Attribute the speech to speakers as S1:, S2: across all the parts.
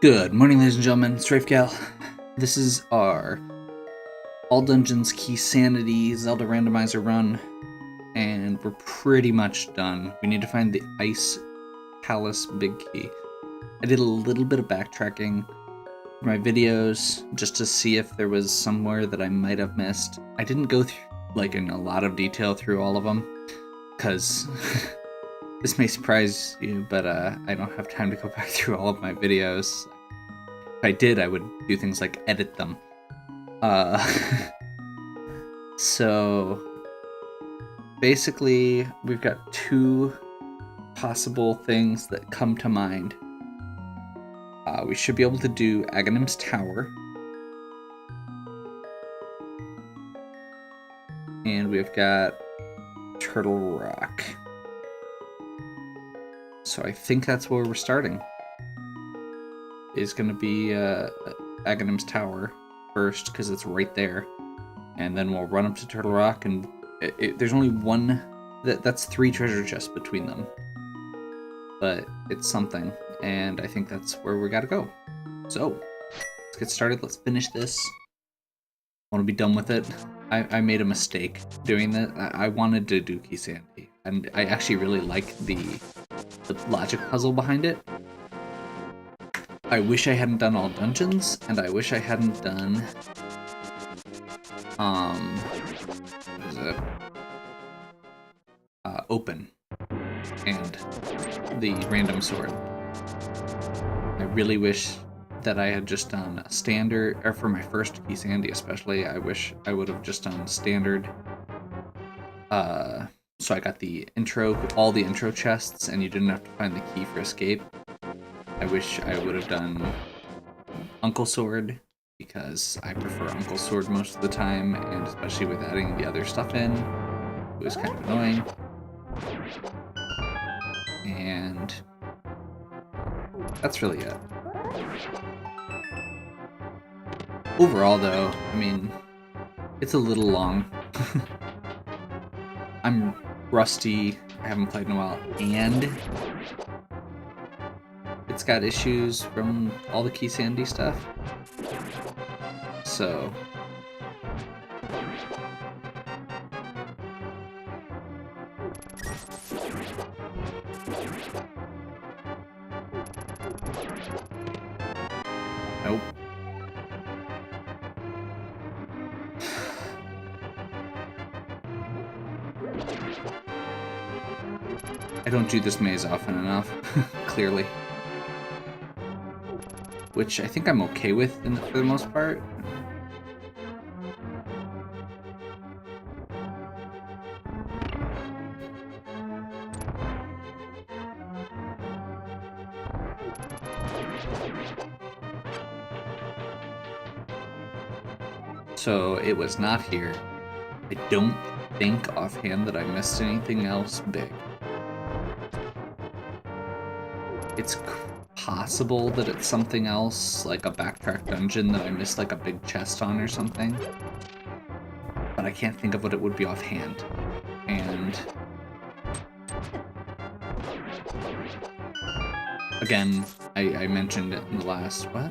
S1: Good morning, ladies and gentlemen. It's Rafegal. This is our All Dungeons Keysanity Zelda Randomizer run, and we're pretty much done. We need to find the Ice Palace Big Key. I did a little bit of backtracking for my videos just to see if there was somewhere that I might have missed. I didn't go through, in a lot of detail through all of them, because this may surprise you, but I don't have time to go back through all of my videos. If I did, I would do things like edit them. So basically, we've got two possible things that come to mind. We should be able to do Aghanim's Tower. And we've got Turtle Rock. So I think that's where we're starting. Is going to be Aghanim's Tower first, because it's right there. And then we'll run up to Turtle Rock, and there's only one... That's 3 treasure chests between them. But it's something, and I think that's where we gotta go. So, let's get started. Let's finish this. I want to be done with it. I made a mistake doing that. I wanted to do Keysanity, and I actually really like the logic puzzle behind it. I wish I hadn't done all dungeons, and I wish I hadn't done what is it? Open and the random sword. I really wish that I had just done standard, or for my first Keysanity especially, I wish I would have just done standard. So I got the intro, all the intro chests, and you didn't have to find the key for escape. I wish I would have done Uncle Sword, because I prefer Uncle Sword most of the time, and especially with adding the other stuff in, it was kind of annoying. And that's really it. Overall, though, I mean, it's a little long. I'm rusty, I haven't played in a while, and it's got issues from all the Keysanity stuff. So nope. I don't do this maze often enough, clearly. Which I think I'm okay with for the most part. So it was not here. I don't think offhand that I missed anything else big. It's possible that it's something else, like a backtrack dungeon that I missed like a big chest on or something. But I can't think of what it would be offhand. And again, I mentioned it in the last, what?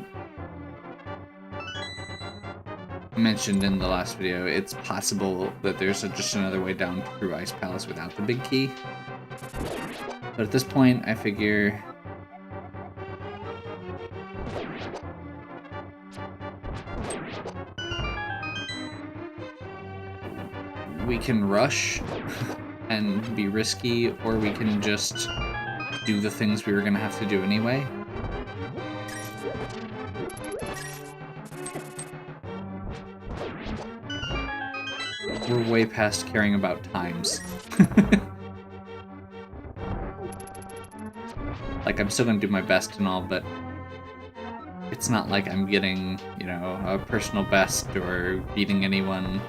S1: I mentioned in the last video, it's possible that there's just another way down through Ice Palace without the big key. But at this point, I figure we can rush and be risky, or we can just do the things we were gonna have to do anyway. We're way past caring about times. Like, I'm still gonna do my best and all, but it's not like I'm getting, a personal best or beating anyone.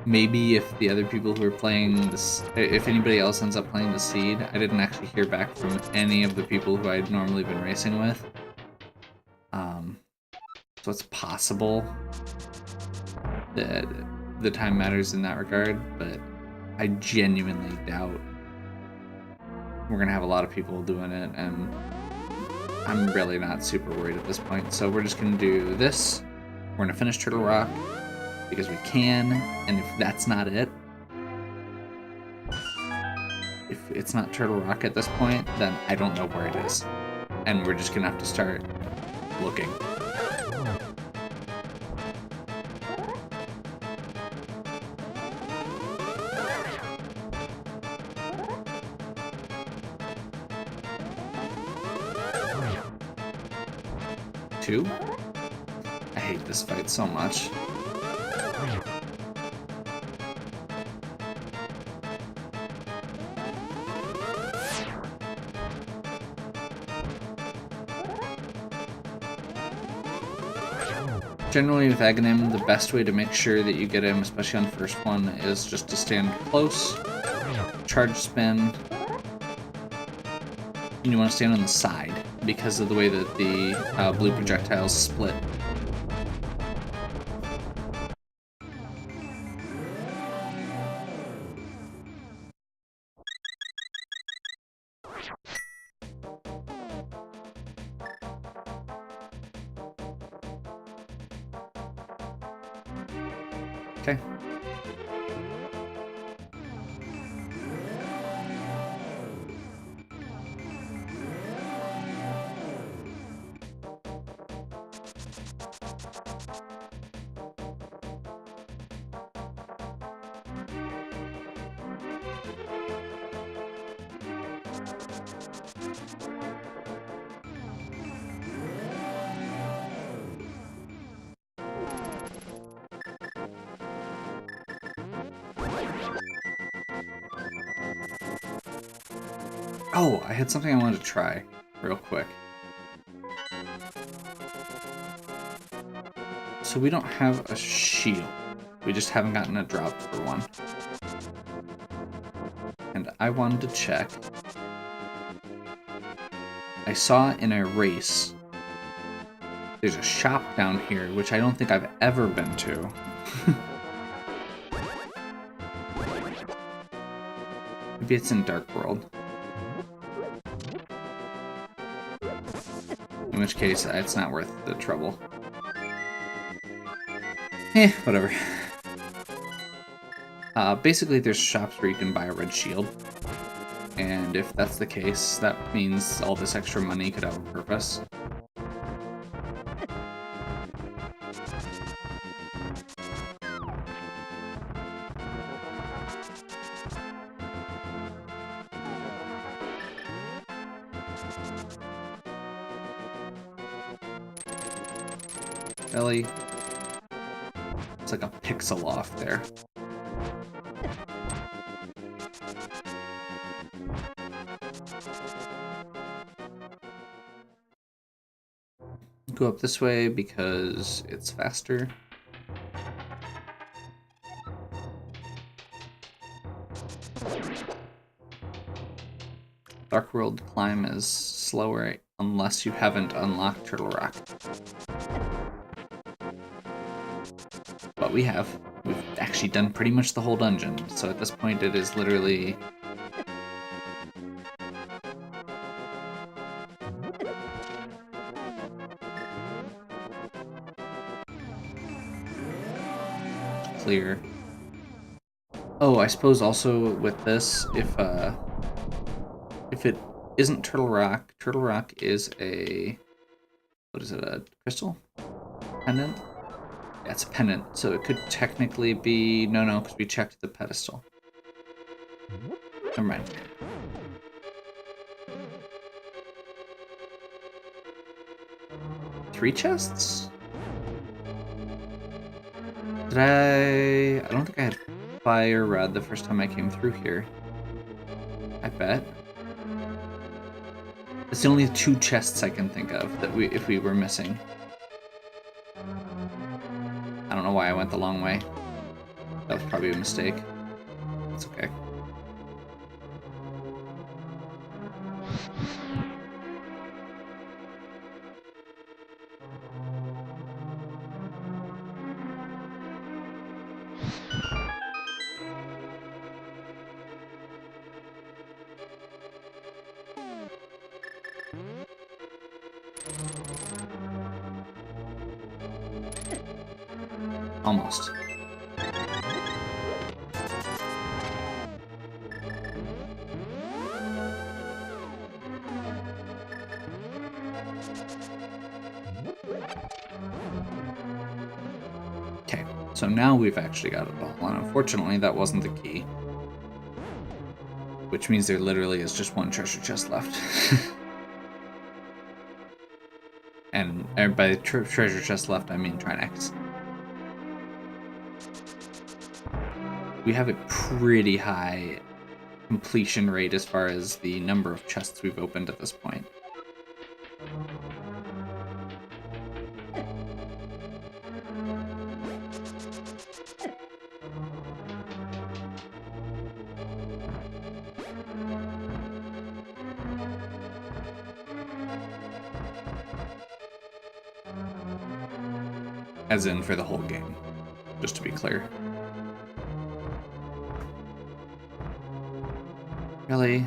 S1: Maybe if the other people who are playing this, if anybody else ends up playing the seed, I didn't actually hear back from any of the people who I'd normally been racing with. So it's possible that the time matters in that regard, but I genuinely doubt we're gonna have a lot of people doing it, and I'm really not super worried at this point. So we're just gonna do this. We're gonna finish Turtle Rock because we can, and if that's not it, if it's not Turtle Rock at this point, then I don't know where it is. And we're just gonna have to start looking. Two? I hate this fight so much. Generally with Aghanim, the best way to make sure that you get him, especially on the first one, is just to stand close, charge spin, and you want to stand on the side because of the way that the blue projectiles split. Okay. Oh, I had something I wanted to try real quick. So we don't have a shield. We just haven't gotten a drop for one. And I wanted to check. I saw in a race, there's a shop down here, which I don't think I've ever been to. Maybe it's in Dark World. In which case, it's not worth the trouble. Whatever. Basically, there's shops where you can buy a red shield. And if that's the case, that means all this extra money could have a purpose. Belly. It's like a pixel off there. Go up this way because it's faster. Dark World climb is slower unless you haven't unlocked Turtle Rock. But we have. We've actually done pretty much the whole dungeon, so at this point it is literally... clear. Oh, I suppose also with this, if it isn't Turtle Rock is a... what is it, a crystal? Pendant? Yeah, it's a pendant, so it could technically be... No, because we checked the pedestal. Never mind. Three chests? Did I don't think I had Fire Rod the first time I came through here. I bet. It's the only two chests I can think of that if we were missing. I don't know why I went the long way. That was probably a mistake. It's okay. Almost. Okay, so now we've actually got it all, and unfortunately that wasn't the key. Which means there literally is just one treasure chest left. And by treasure chest left, I mean Trinex. We have a pretty high completion rate as far as the number of chests we've opened at this point. As in for the whole game, just to be clear. Really?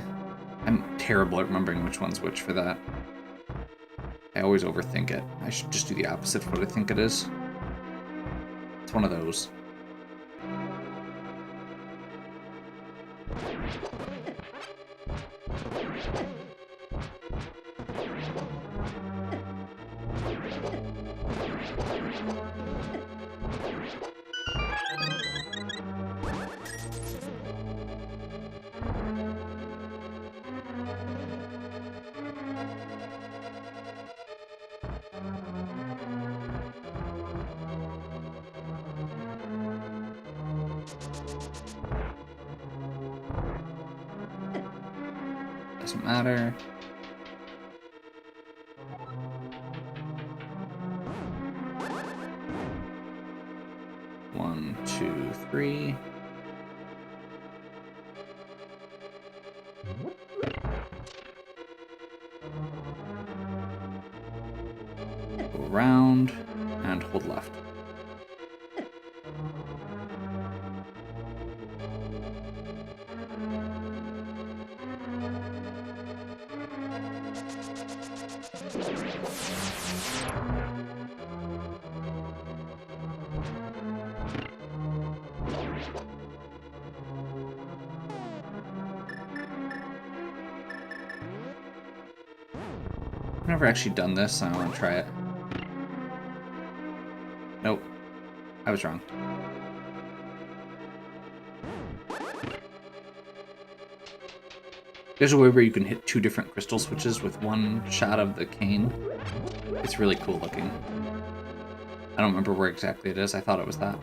S1: I'm terrible at remembering which one's which for that. I always overthink it. I should just do the opposite of what I think it is. It's one of those. Doesn't matter. One, two, three. Go around and hold left. I've never actually done this, and I want to try it. Nope. I was wrong. There's a way where you can hit 2 different crystal switches with one shot of the cane. It's really cool looking. I don't remember where exactly it is. I thought it was that.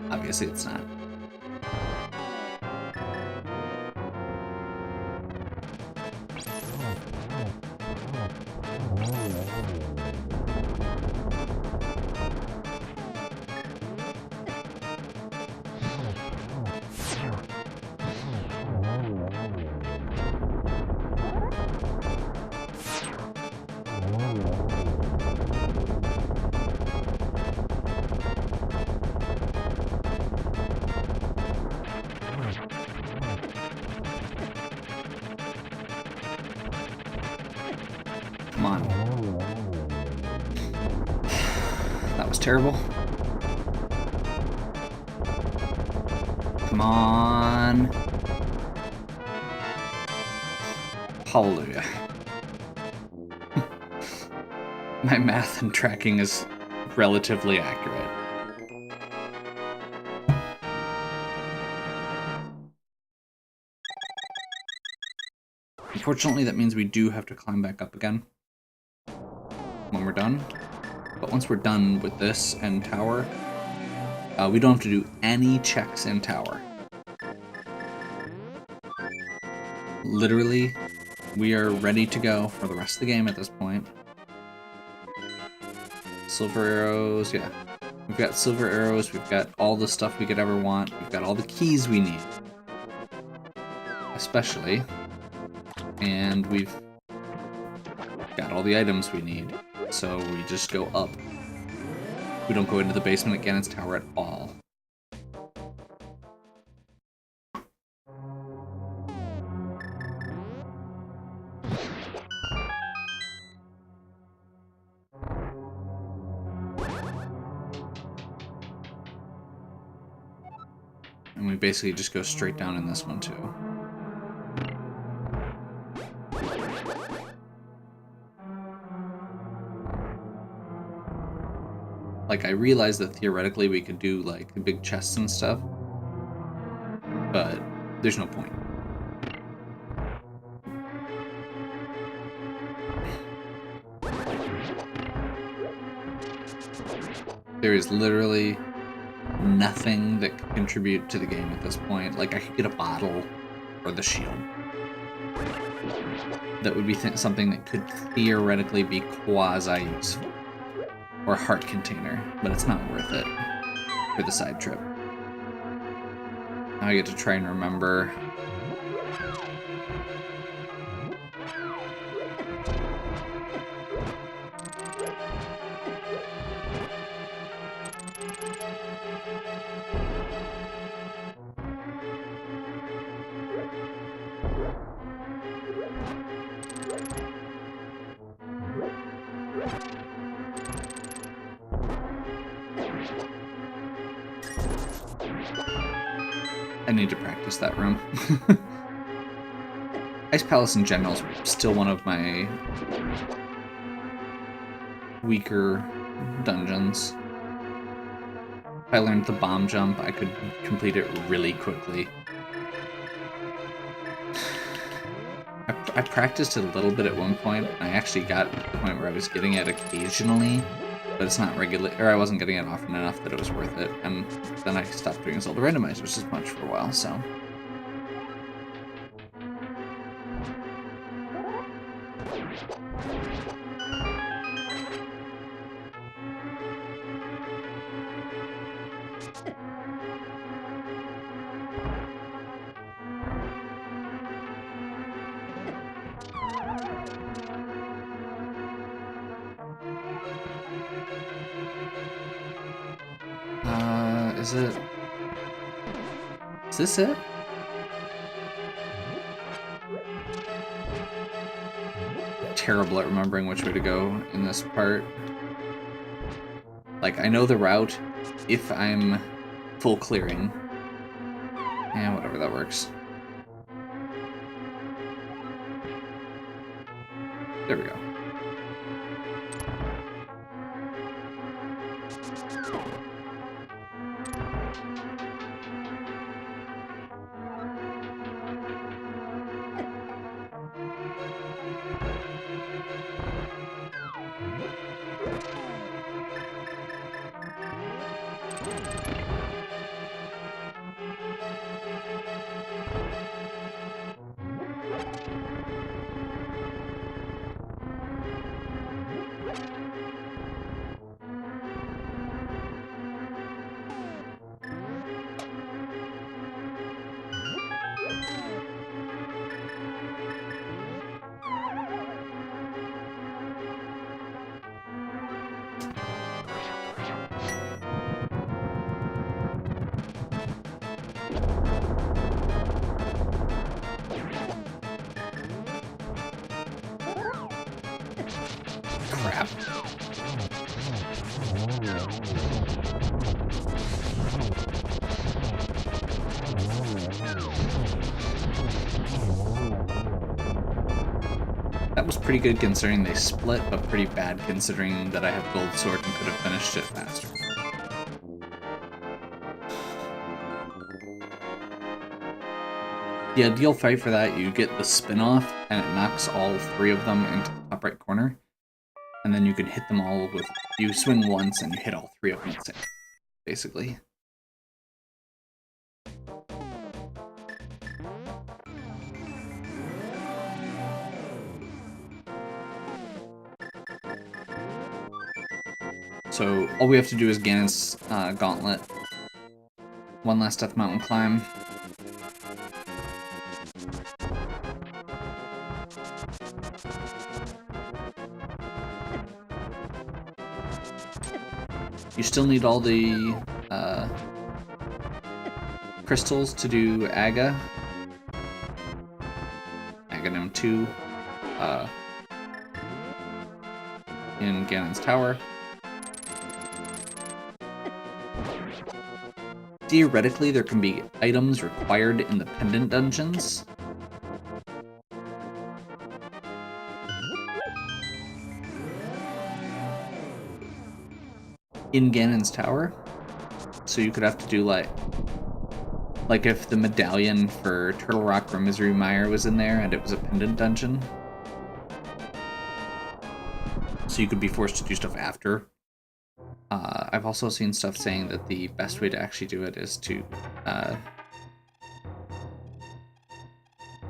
S1: Obviously it's not. Come on. That was terrible. Come on. Hallelujah. My math and tracking is relatively accurate. Unfortunately, that means we do have to climb back up again when we're done. But once we're done with this and tower, we don't have to do any checks in tower. Literally, we are ready to go for the rest of the game at this point. Silver arrows, yeah. We've got silver arrows, we've got all the stuff we could ever want, we've got all the keys we need. Especially. And we've got all the items we need. So we just go up. We don't go into the basement at Ganon's Tower at all. And we basically just go straight down in this one too. Like, I realized that theoretically we could do, like, the big chests and stuff, but there's no point. There is literally nothing that could contribute to the game at this point. Like, I could get a bottle or the shield. That would be something that could theoretically be quasi-useful. Or a heart container, but it's not worth it for the side trip. Now I get to try and remember. I need to practice that room. Ice Palace in general is still one of my weaker dungeons. If I learned the bomb jump, I could complete it really quickly. I practiced it a little bit at one point. I actually got to the point where I was getting it occasionally, but it's not regular, or I wasn't getting it often enough that it was worth it. And then I stopped doing ALTTP Randomizers as much for a while, so. Is this it? I'm terrible at remembering which way to go in this part. Like, I know the route if I'm full clearing. Yeah, whatever, that works. There we go. Crap. That was pretty good considering they split, but pretty bad considering that I have gold sword and could have finished it faster. The ideal fight for that, you get the spin-off, and it knocks all three of them into the top right corner. And then you can hit them all with... You swing once and you hit all three of them at the same time, basically. So all we have to do is Ganon's Gauntlet. One last Death Mountain climb. You still need all the crystals to do Aga. Aghanim 2 in Ganon's Tower. theoretically, there can be items required in the pendant dungeons. In Ganon's Tower. So you could have to do like if the medallion for Turtle Rock or Misery Mire was in there and it was a pendant dungeon. So you could be forced to do stuff after. I've also seen stuff saying that the best way to actually do it is to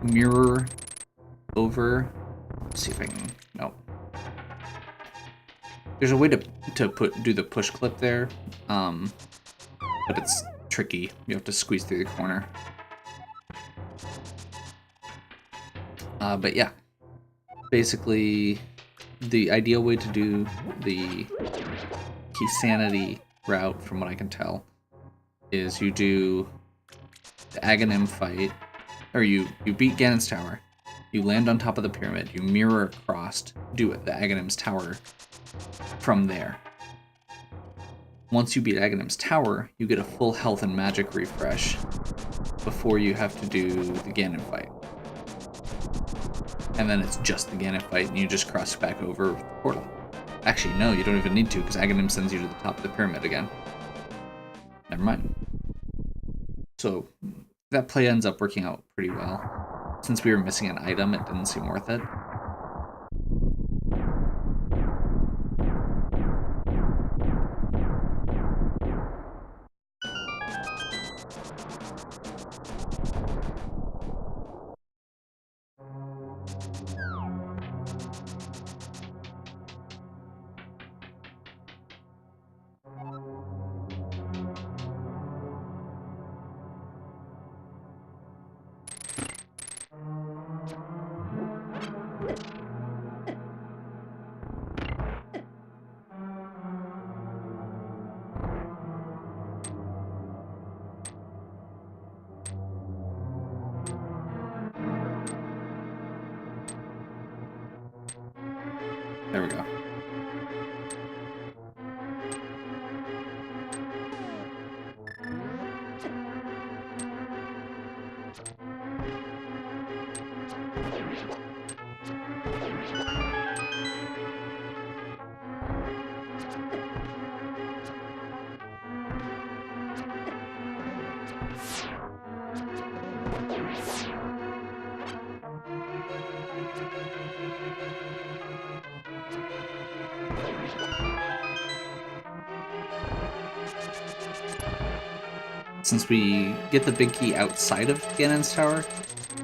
S1: mirror over. Let's see if I can. No. There's a way to do the push clip there, but it's tricky. You have to squeeze through the corner. But yeah, basically, the ideal way to do the Keysanity route, from what I can tell, is you do the Aghanim fight, or you beat Ganon's Tower, you land on top of the pyramid, you mirror across, do it, the Aghanim's Tower from there. Once you beat Aghanim's Tower, you get a full health and magic refresh before you have to do the Ganon fight. And then it's just the Ganon fight, and you just cross back over the portal. Actually, no, you don't even need to, because Aghanim sends you to the top of the pyramid again. Never mind. So, that play ends up working out pretty well. Since we were missing an item, it didn't seem worth it. There we go. Since we get the big key outside of Ganon's Tower,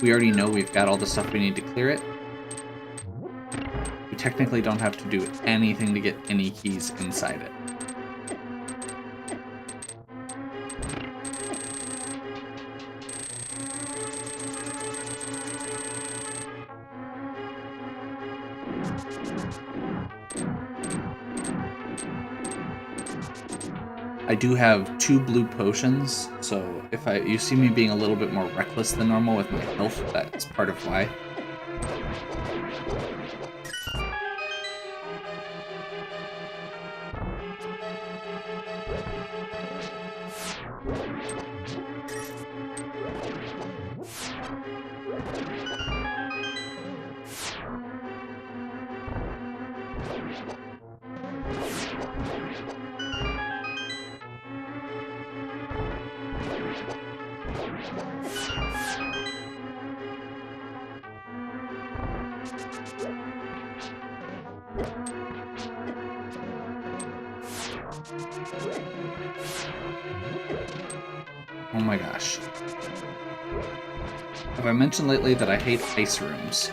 S1: we already know we've got all the stuff we need to clear it. We technically don't have to do anything to get any keys inside it. I do have 2 blue potions, so if you see me being a little bit more reckless than normal with my health, that's part of why. Oh my gosh. Have I mentioned lately that I hate ice rooms?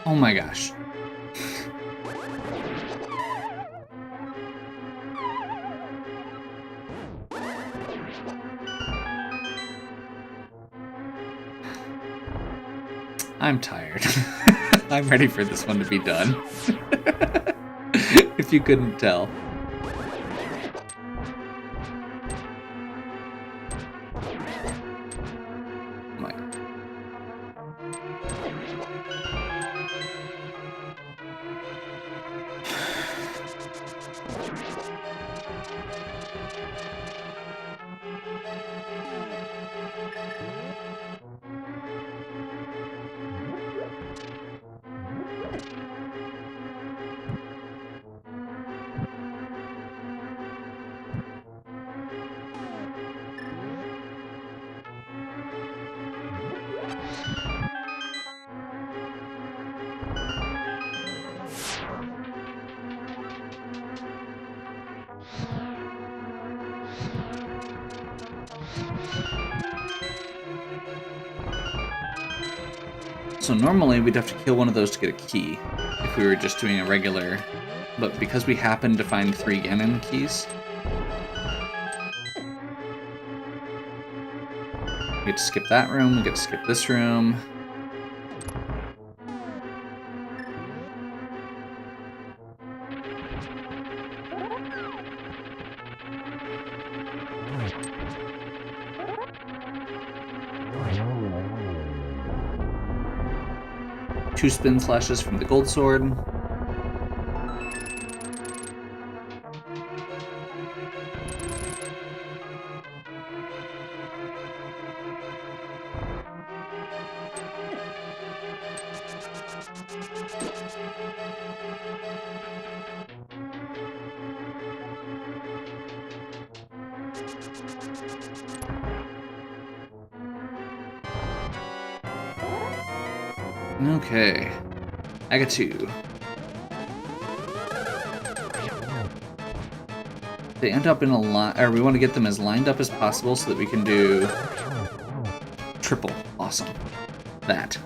S1: Oh my gosh. I'm tired. I'm ready for this one to be done. If you couldn't tell. So normally we'd have to kill one of those to get a key, if we were just doing a regular, but because we happened to find 3 Ganon keys, we get to skip that room, we get to skip this room. Two spin slashes from the gold sword. Okay, I got 2. They end up in a line, or we want to get them as lined up as possible so that we can do triple. Awesome. That.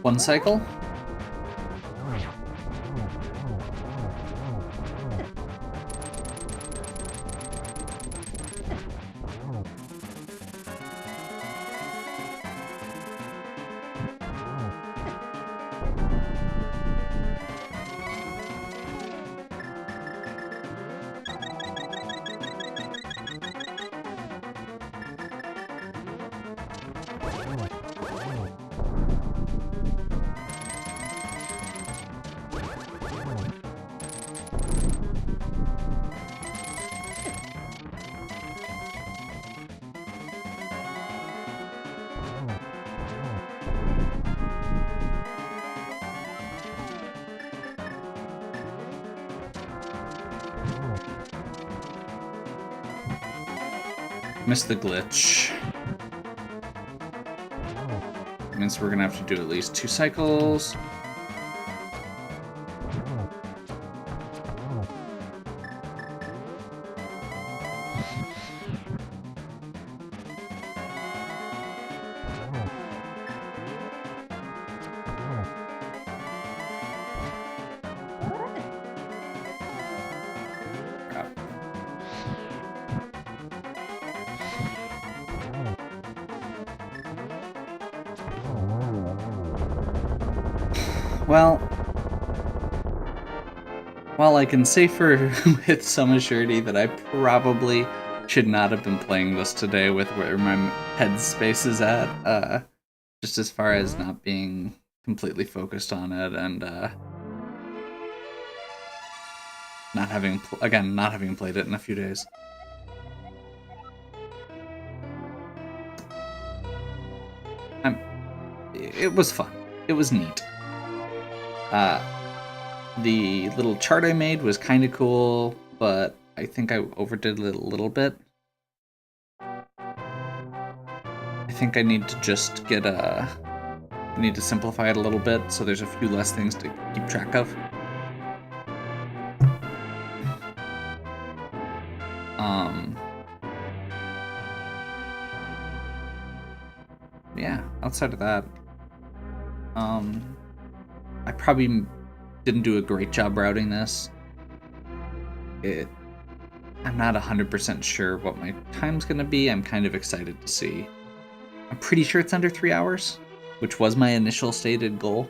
S1: One cycle. Missed the glitch. That means we're gonna have to do at least 2 cycles. Well, while I can say with some assurity that I probably should not have been playing this today with where my headspace is at, just as far as not being completely focused on it and not having played it in a few days. It was fun. It was neat. The little chart I made was kind of cool, but I think I overdid it a little bit. I think I need to just get I need to simplify it a little bit so there's a few less things to keep track of. Yeah, outside of that, I probably didn't do a great job routing this. I'm not 100% sure what my time's gonna be. I'm kind of excited to see. I'm pretty sure it's under 3 hours, which was my initial stated goal.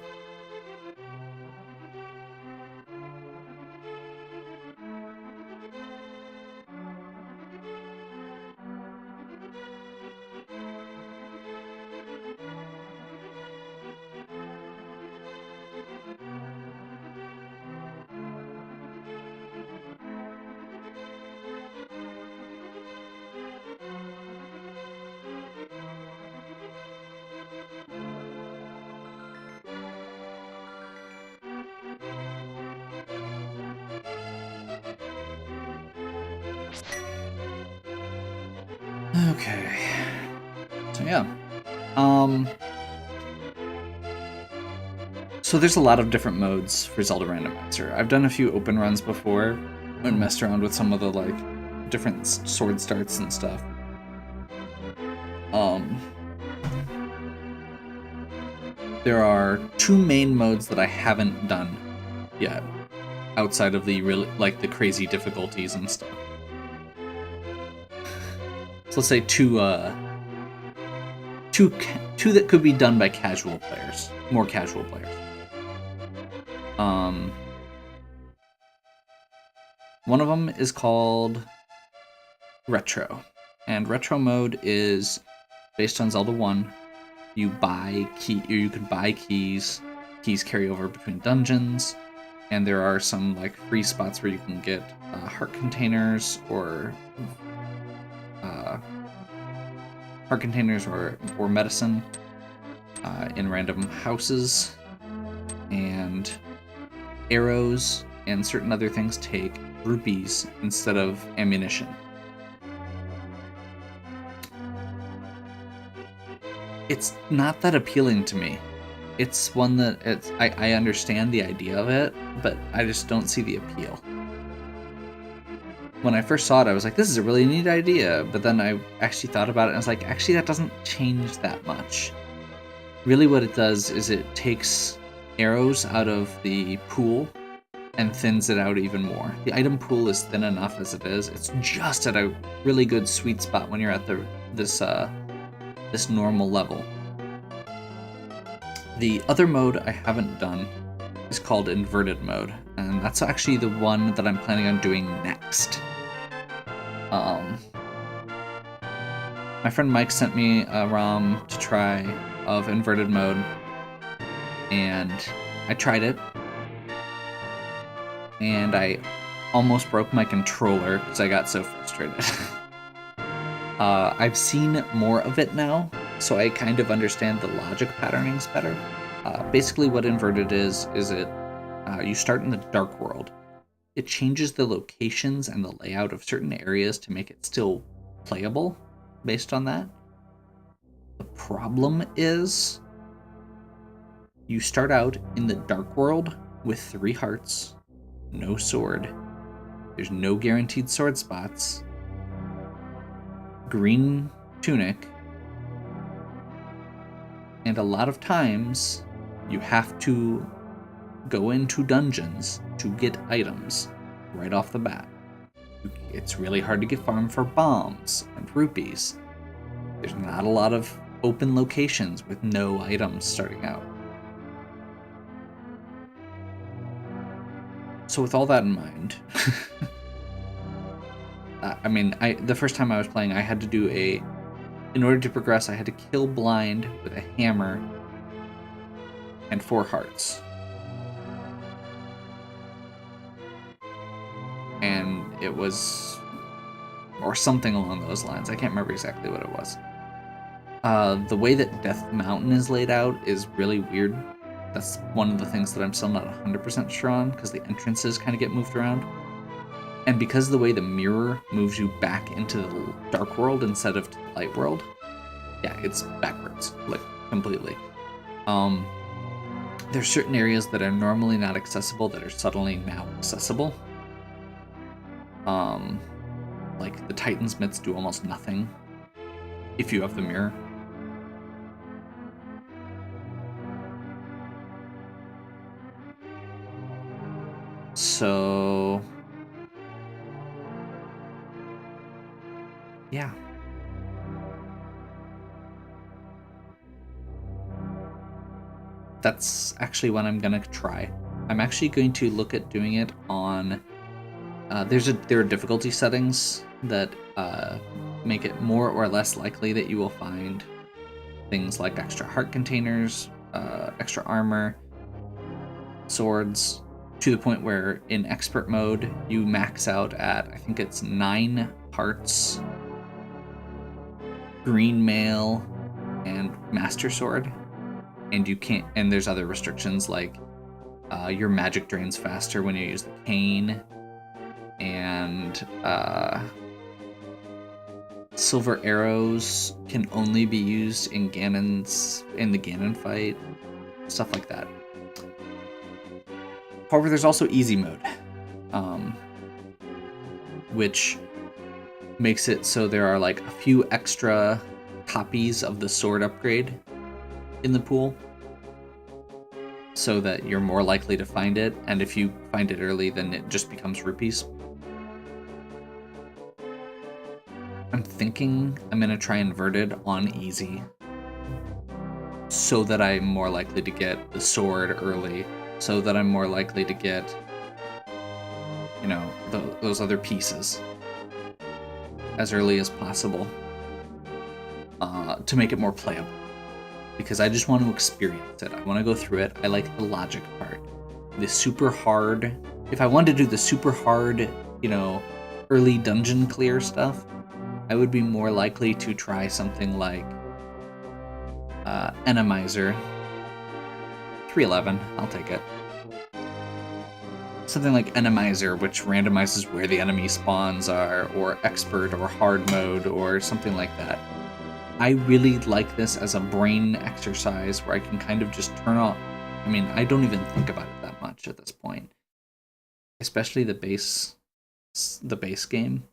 S1: Okay. So yeah. So there's a lot of different modes for Zelda Randomizer. I've done a few open runs before and messed around with some of the like different sword starts and stuff. There are 2 main modes that I haven't done yet, outside of the really like the crazy difficulties and stuff. So let's say two that could be done by casual players, more casual players. One of them is called Retro, and Retro mode is based on Zelda 1. You can buy keys. Keys carry over between dungeons, and there are some like free spots where you can get heart containers or medicine in random houses, and arrows and certain other things take rupees instead of ammunition. It's not that appealing to me. It's one that I understand the idea of it, but I just don't see the appeal. When I first saw it, I was like, this is a really neat idea, but then I actually thought about it and I was like, actually that doesn't change that much. Really what it does is it takes arrows out of the pool and thins it out even more. The item pool is thin enough as it is. It's just at a really good sweet spot when you're at this normal level. The other mode I haven't done is called Inverted Mode, and that's actually the one that I'm planning on doing next. My friend Mike sent me a ROM to try of Inverted Mode, and I tried it, and I almost broke my controller because I got so frustrated. I've seen more of it now, so I kind of understand the logic patternings better. Basically what Inverted is you start in the Dark World. It changes the locations and the layout of certain areas to make it still playable based on that. The problem is you start out in the Dark World with 3 hearts, no sword, there's no guaranteed sword spots, green tunic, and a lot of times you have to go into dungeons to get items right off the bat. It's really hard to get farm for bombs and rupees. There's not a lot of open locations with no items starting out. So with all that in mind, the first time I was playing, I had to do in order to progress, I had to kill blind with a hammer and 4 hearts. And it was, or something along those lines. I can't remember exactly what it was. The way that Death Mountain is laid out is really weird. That's one of the things that I'm still not 100% sure on, because the entrances kind of get moved around. And because of the way the mirror moves you back into the dark world instead of to the light world, yeah, it's backwards, like, completely. There's certain areas that are normally not accessible that are suddenly now accessible. Like the Titan's Mitts do almost nothing if you have the mirror. So yeah. That's actually what I'm gonna try. I'm actually going to look at doing it on there are difficulty settings that make it more or less likely that you will find things like extra heart containers, extra armor, swords, to the point where in expert mode you max out at, I think it's 9 hearts, green mail, and master sword, and you can't. And there's other restrictions like your magic drains faster when you use the cane, and silver arrows can only be used in the Ganon fight, stuff like that. However, there's also easy mode, which makes it so there are like a few extra copies of the sword upgrade in the pool, so that you're more likely to find it, and if you find it early, then it just becomes rupees. I'm thinking I'm going to try inverted on easy, so that I'm more likely to get the sword early, so that I'm more likely to get, you know, those other pieces as early as possible, to make it more playable. Because I just want to experience it. I want to go through it. I like the logic part. The super hard, if I wanted to do the super hard, you know, early dungeon clear stuff, I would be more likely to try something like Randomizer 311. I'll take it. Something like Randomizer, which randomizes where the enemy spawns are, or expert, or hard mode, or something like that. I really like this as a brain exercise where I can kind of just turn off. I mean, I don't even think about it that much at this point. Especially the base game.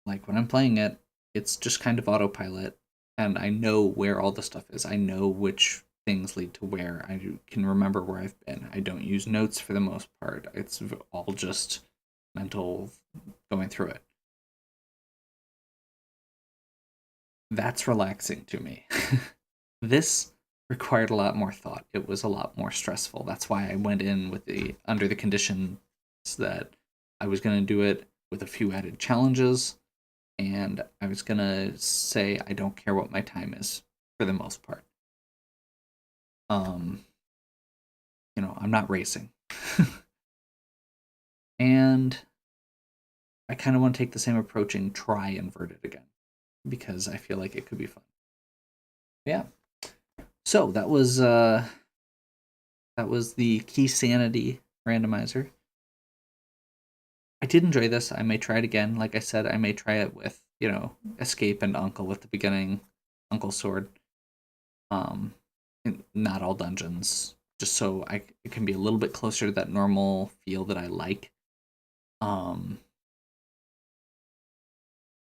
S1: Like when I'm playing it, it's just kind of autopilot, and I know where all the stuff is. I know which things lead to where. I can remember where I've been. I don't use notes for the most part. It's all just mental going through it. That's relaxing to me. This required a lot more thought. It was a lot more stressful. That's why I went in with under the conditions that I was going to do it with a few added challenges, and I was going to say I don't care what my time is for the most part. You know, I'm not racing. And I kind of want to take the same approach and try inverted again, because I feel like it could be fun. Yeah. So that was the Keysanity randomizer. I did enjoy this. I may try it again. Like I said, I may try it with, you know, Escape and Uncle at the beginning, Uncle Sword. Not all dungeons, just so it can be a little bit closer to that normal feel that I like.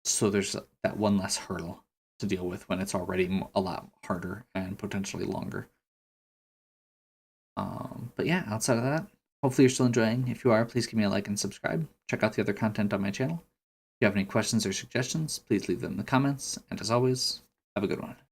S1: So there's that one less hurdle to deal with when it's already a lot harder and potentially longer. But yeah, outside of that, hopefully you're still enjoying. If you are, please give me a like and subscribe. Check out the other content on my channel. If you have any questions or suggestions, please leave them in the comments. And as always, have a good one.